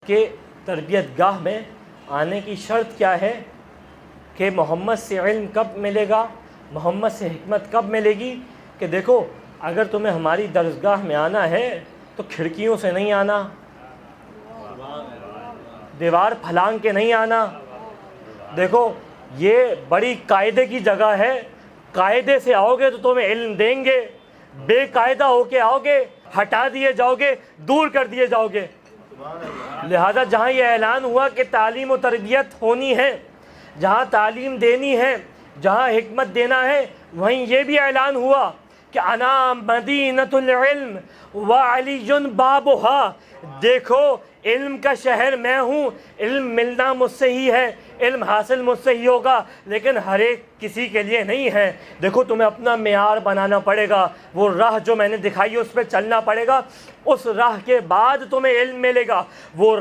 کہ تربیت گاہ میں آنے کی شرط کیا ہے کہ محمد سے علم کب ملے گا، محمد سے حکمت کب ملے گی؟ کہ دیکھو اگر تمہیں ہماری درسگاہ میں آنا ہے تو کھڑکیوں سے نہیں آنا، دیوار پھلانگ کے نہیں آنا۔ دیکھو یہ بڑی قاعدے کی جگہ ہے، قاعدے سے آؤ گے تو تمہیں علم دیں گے، بے قاعدہ ہو کے آؤ گے ہٹا دیے جاؤ گے، دور کر دیے جاؤ گے۔ لہذا جہاں یہ اعلان ہوا کہ تعلیم و تربیت ہونی ہے، جہاں تعلیم دینی ہے، جہاں حکمت دینا ہے، وہیں یہ بھی اعلان ہوا کہ انا مدینۃ العلم وعلی بابھا، دیکھو علم کا شہر میں ہوں، علم ملنا مجھ سے ہی ہے، علم حاصل مجھ سے ہی ہوگا، لیکن ہر ایک کسی کے لیے نہیں ہے۔ دیکھو تمہیں اپنا معیار بنانا پڑے گا، وہ راہ جو میں نے دکھائی ہے اس پہ چلنا پڑے گا، اس راہ کے بعد تمہیں علم ملے گا۔ وہ راہ